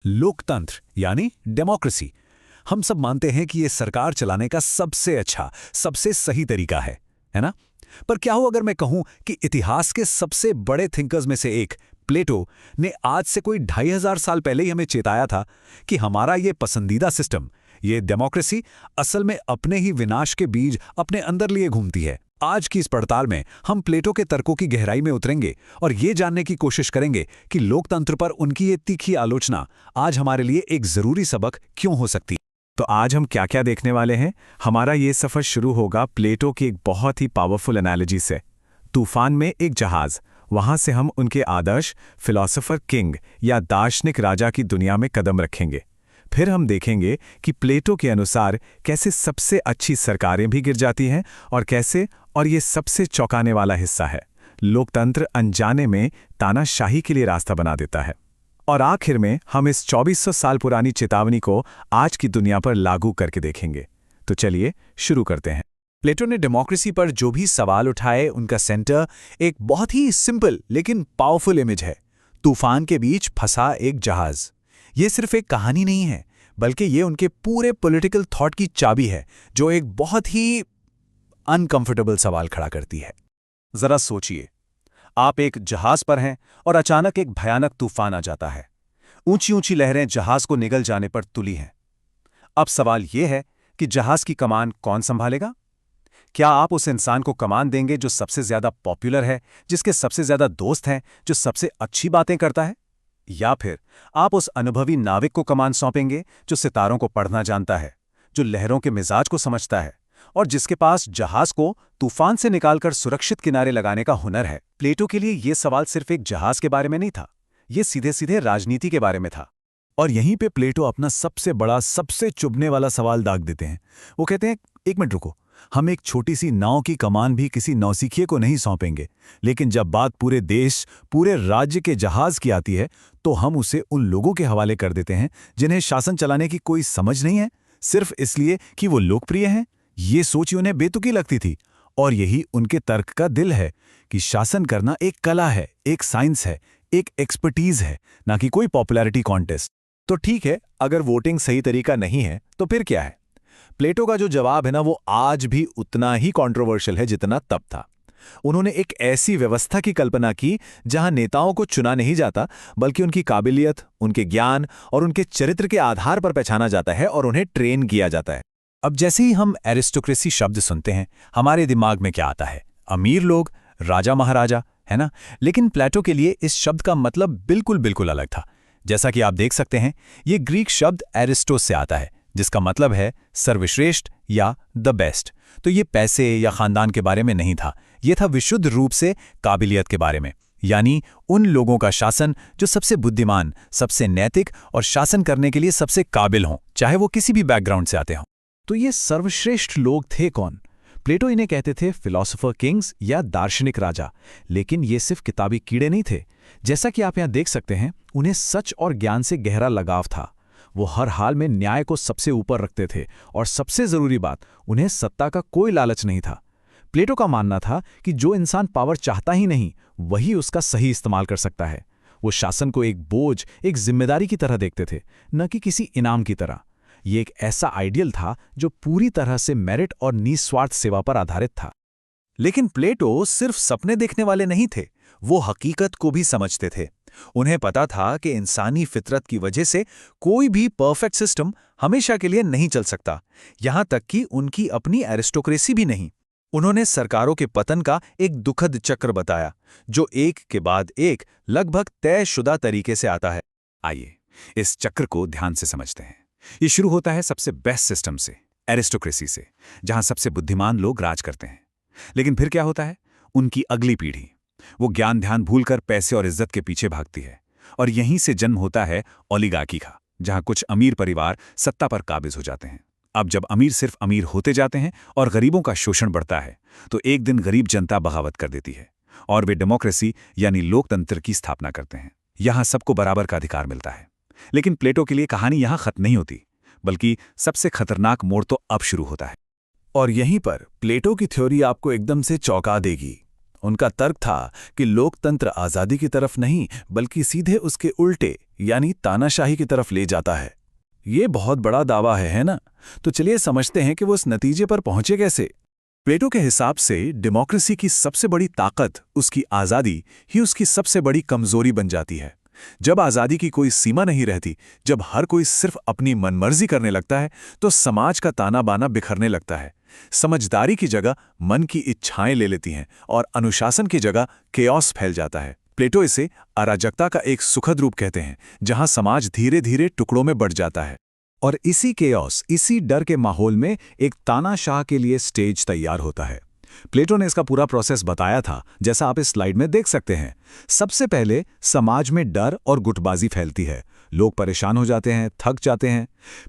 लोकतंत्र यानी डेमोक्रेसी। हम सब मानते हैं कि ये सरकार चलाने का सबसे अच्छा, सबसे सही तरीका है ना? पर क्या हो अगर मैं कहूं कि इतिहास के सबसे बड़े थिंकर्स में से एक प्लेटो ने आज से कोई 2500 साल पहले ही हमें चेताया था कि हमारा ये पसंदीदा सिस्टम, ये डेमोक्रेसी, असल में अपने ही विनाश के बीज अपने अंदर लिए घूमती है। आज की इस पड़ताल में हम प्लेटो के तर्कों की गहराई में उतरेंगे और ये जानने की कोशिश करेंगे कि लोकतंत्र पर उनकी ये तीखी आलोचना आज हमारे लिए एक जरूरी सबक क्यों हो सकती है। तो आज हम क्या क्या देखने वाले हैं? हमारा ये सफ़र शुरू होगा प्लेटो की एक बहुत ही पावरफुल एनालॉजी से। तूफान में एक जहाज, वहां से हम उनके आदर्श फिलॉसफर किंग या दार्शनिक राजा की दुनिया में कदम रखेंगे। फिर हम देखेंगे कि प्लेटो के अनुसार कैसे सबसे अच्छी सरकारें भी गिर जाती हैं और कैसे, और ये सबसे चौंकाने वाला हिस्सा है, लोकतंत्र अनजाने में तानाशाही के लिए रास्ता बना देता है। और आखिर में हम इस 2400 साल पुरानी चेतावनी को आज की दुनिया पर लागू करके देखेंगे। तो चलिए शुरू करते हैं। प्लेटो ने डेमोक्रेसी पर जो भी सवाल उठाए, उनका सेंटर एक बहुत ही सिंपल लेकिन पावरफुल इमेज है, तूफान के बीच फंसा एक जहाज। ये सिर्फ एक कहानी नहीं है, बल्कि ये उनके पूरे पॉलिटिकल थॉट की चाबी है, जो एक बहुत ही अनकंफर्टेबल सवाल खड़ा करती है। जरा सोचिए, आप एक जहाज पर हैं और अचानक एक भयानक तूफान आ जाता है। ऊंची ऊंची लहरें जहाज को निगल जाने पर तुली हैं। अब सवाल यह है कि जहाज की कमान कौन संभालेगा? क्या आप उस इंसान को कमान देंगे जो सबसे ज्यादा पॉपुलर है, जिसके सबसे ज्यादा दोस्त हैं, जो सबसे अच्छी बातें करता है? या फिर आप उस अनुभवी नाविक को कमान सौंपेंगे जो सितारों को पढ़ना जानता है, जो लहरों के मिजाज को समझता है और जिसके पास जहाज को तूफान से निकालकर सुरक्षित किनारे लगाने का हुनर है? प्लेटो के लिए यह सवाल सिर्फ एक जहाज के बारे में नहीं था, यह सीधे सीधे राजनीति के बारे में था। और यहीं पे प्लेटो अपना सबसे बड़ा, सबसे चुभने वाला सवाल दाग देते हैं। वो कहते हैं, एक मिनट रुको, हम एक छोटी सी नाव की कमान भी किसी नौसिखिए को नहीं सौंपेंगे, लेकिन जब बात पूरे देश, पूरे राज्य के जहाज की आती है तो हम उसे उन लोगों के हवाले कर देते हैं जिन्हें शासन चलाने की कोई समझ नहीं है, सिर्फ इसलिए कि वो लोकप्रिय हैं। ये सोच उन्हें बेतुकी लगती थी, और यही उनके तर्क का दिल है कि शासन करना एक कला है, एक साइंस है, एक एक्सपर्टीज है, ना कि कोई पॉपुलैरिटी कॉन्टेस्ट। तो ठीक है, अगर वोटिंग सही तरीका नहीं है तो फिर क्या है? प्लेटो का जो जवाब है ना, वो आज भी उतना ही कंट्रोवर्शियल है जितना तब था। उन्होंने एक ऐसी व्यवस्था की कल्पना की जहां नेताओं को चुना नहीं जाता, बल्कि उनकी काबिलियत, उनके ज्ञान और उनके चरित्र के आधार पर पहचाना जाता है और उन्हें ट्रेन किया जाता है। अब जैसे ही हम एरिस्टोक्रेसी शब्द सुनते हैं, हमारे दिमाग में क्या आता है? अमीर लोग, राजा महाराजा, है ना? लेकिन प्लेटो के लिए इस शब्द का मतलब बिल्कुल अलग था। जैसा कि आप देख सकते हैं, ये ग्रीक शब्द एरिस्टोस से आता है, जिसका मतलब है सर्वश्रेष्ठ या द बेस्ट। तो ये पैसे या खानदान के बारे में नहीं था, ये था विशुद्ध रूप से काबिलियत के बारे में, यानी उन लोगों का शासन जो सबसे बुद्धिमान, सबसे नैतिक और शासन करने के लिए सबसे काबिल हों, चाहे वो किसी भी बैकग्राउंड से आते हों। तो ये सर्वश्रेष्ठ लोग थे कौन? प्लेटो इन्हें कहते थे फिलॉसफर किंग्स या दार्शनिक राजा। लेकिन ये सिर्फ किताबी कीड़े नहीं थे। जैसा कि आप यहाँ देख सकते हैं, उन्हें सच और ज्ञान से गहरा लगाव था। वो हर हाल में न्याय को सबसे ऊपर रखते थे, और सबसे जरूरी बात, उन्हें सत्ता का कोई लालच नहीं था। प्लेटो का मानना था कि जो इंसान पावर चाहता ही नहीं, वही उसका सही इस्तेमाल कर सकता है। वो शासन को एक बोझ, एक जिम्मेदारी की तरह देखते थे, न कि किसी इनाम की तरह। ये एक ऐसा आइडियल था जो पूरी तरह से मेरिट और निस्वार्थ सेवा पर आधारित था। लेकिन प्लेटो सिर्फ सपने देखने वाले नहीं थे, वो हकीकत को भी समझते थे। उन्हें पता था कि इंसानी फितरत की वजह से कोई भी परफेक्ट सिस्टम हमेशा के लिए नहीं चल सकता, यहां तक कि उनकी अपनी एरिस्टोक्रेसी भी नहीं। उन्होंने सरकारों के पतन का एक दुखद चक्र बताया, जो एक के बाद एक लगभग तयशुदा तरीके से आता है। आइए इस चक्र को ध्यान से समझते हैं। ये शुरू होता है सबसे बेस्ट सिस्टम से, एरिस्टोक्रेसी से, जहां सबसे बुद्धिमान लोग राज करते हैं। लेकिन फिर क्या होता है? उनकी अगली पीढ़ी, वो ज्ञान ध्यान भूलकर पैसे और इज्जत के पीछे भागती है, और यहीं से जन्म होता है ओलिगार्की का, जहां कुछ अमीर परिवार सत्ता पर काबिज हो जाते हैं। अब जब अमीर सिर्फ अमीर होते जाते हैं और गरीबों का शोषण बढ़ता है, तो एक दिन गरीब जनता बगावत कर देती है और वे डेमोक्रेसी यानी लोकतंत्र की स्थापना करते हैं। यहां सबको बराबर का अधिकार मिलता है। लेकिन प्लेटो के लिए कहानी यहां खत्म नहीं होती, बल्कि सबसे खतरनाक मोड़ तो अब शुरू होता है। और यहीं पर प्लेटो की थ्योरी आपको एकदम से चौंका देगी। उनका तर्क था कि लोकतंत्र आज़ादी की तरफ नहीं, बल्कि सीधे उसके उल्टे, यानी तानाशाही की तरफ ले जाता है। ये बहुत बड़ा दावा है ना? तो चलिए समझते हैं कि वो इस नतीजे पर पहुंचे कैसे। प्लेटो के हिसाब से डेमोक्रेसी की सबसे बड़ी ताकत उसकी आज़ादी ही उसकी सबसे बड़ी कमजोरी बन जाती है। जब आज़ादी की कोई सीमा नहीं रहती, जब हर कोई सिर्फ अपनी मनमर्जी करने लगता है, तो समाज का ताना बाना बिखरने लगता है। समझदारी की जगह मन की इच्छाएं ले लेती हैं और अनुशासन की जगह केओस फैल जाता है। प्लेटो इसे अराजकता का एक सुखद रूप कहते हैं, जहां समाज धीरे धीरे टुकड़ों में बढ़ जाता है। और इसी केओस, इसी डर के माहौल में एक तानाशाह के लिए स्टेज तैयार होता है। प्लेटो ने इसका पूरा प्रोसेस बताया था, जैसा आप इस स्लाइड में देख सकते हैं। सबसे पहले समाज में डर और गुटबाजी फैलती है, लोग परेशान हो जाते हैं, थक जाते हैं।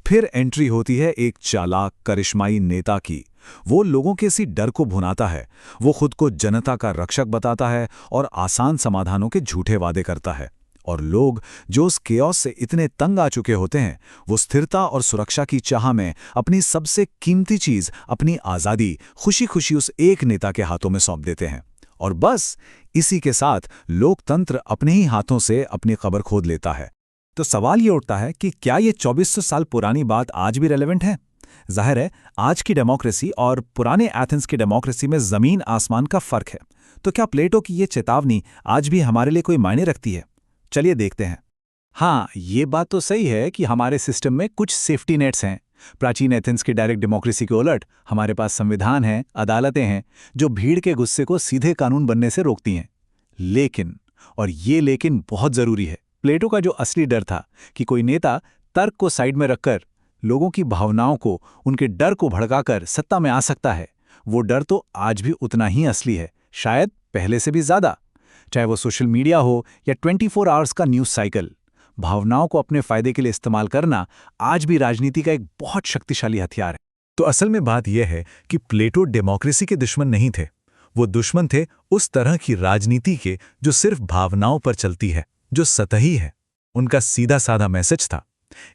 फिर एंट्री होती है एक चालाक करिश्माई नेता की। वो लोगों के इसी डर को भुनाता है, वो खुद को जनता का रक्षक बताता है और आसान समाधानों के झूठे वादे करता है। और लोग जो उस केओस से इतने तंग आ चुके होते हैं, वो स्थिरता और सुरक्षा की चाह में अपनी सबसे कीमती चीज, अपनी आज़ादी, खुशी खुशी उस एक नेता के हाथों में सौंप देते हैं। और बस इसी के साथ लोकतंत्र अपने ही हाथों से अपनी कब्र खोद लेता है। तो सवाल ये उठता है कि क्या ये 2400 साल पुरानी बात आज भी रेलेवेंट है? जाहिर है, आज की डेमोक्रेसी और पुराने एथेंस की डेमोक्रेसी में जमीन आसमान का फर्क है। तो क्या प्लेटो की ये चेतावनी आज भी हमारे लिए कोई मायने रखती है? चलिए देखते हैं। हाँ, ये बात तो सही है कि हमारे सिस्टम में कुछ सेफ्टी नेट्स हैं। प्राचीन एथेंस की डायरेक्ट डेमोक्रेसी के उलट हमारे पास संविधान है, अदालतें हैं, जो भीड़ के गुस्से को सीधे कानून बनने से रोकती हैं। लेकिन, और ये लेकिन बहुत जरूरी है, प्लेटो का जो असली डर था कि कोई नेता तर्क को साइड में रखकर लोगों की भावनाओं को, उनके डर को भड़काकर सत्ता में आ सकता है, वो डर तो आज भी उतना ही असली है, शायद पहले से भी ज्यादा। चाहे वो सोशल मीडिया हो या 24 आवर्स का न्यूज़ साइकिल, भावनाओं को अपने फायदे के लिए इस्तेमाल करना आज भी राजनीति का एक बहुत शक्तिशाली हथियार है। तो असल में बात यह है कि प्लेटो डेमोक्रेसी के दुश्मन नहीं थे। वो दुश्मन थे उस तरह की राजनीति के जो सिर्फ भावनाओं पर चलती है, जो सतही है। उनका सीधा साधा मैसेज था,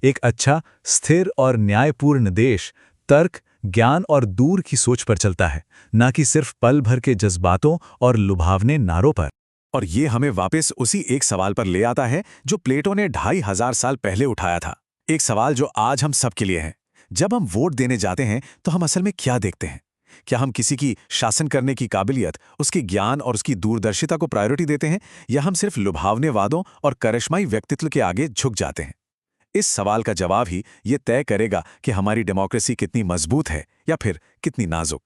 एक अच्छा, स्थिर और न्यायपूर्ण देश तर्क, ज्ञान और दूर की सोच पर चलता है, ना कि सिर्फ पल भर के जज्बातों और लुभावने नारों पर। और ये हमें वापस उसी एक सवाल पर ले आता है जो प्लेटो ने 2500 साल पहले उठाया था। एक सवाल जो आज हम सबके लिए है। जब हम वोट देने जाते हैं तो हम असल में क्या देखते हैं? क्या हम किसी की शासन करने की काबिलियत, उसके ज्ञान और उसकी दूरदर्शिता को प्रायोरिटी देते हैं, या हम सिर्फ लुभावने वादों और करिश्माई व्यक्तित्व के आगे झुक जाते हैं? इस सवाल का जवाब ही ये तय करेगा कि हमारी डेमोक्रेसी कितनी मजबूत है या फिर कितनी नाजुक।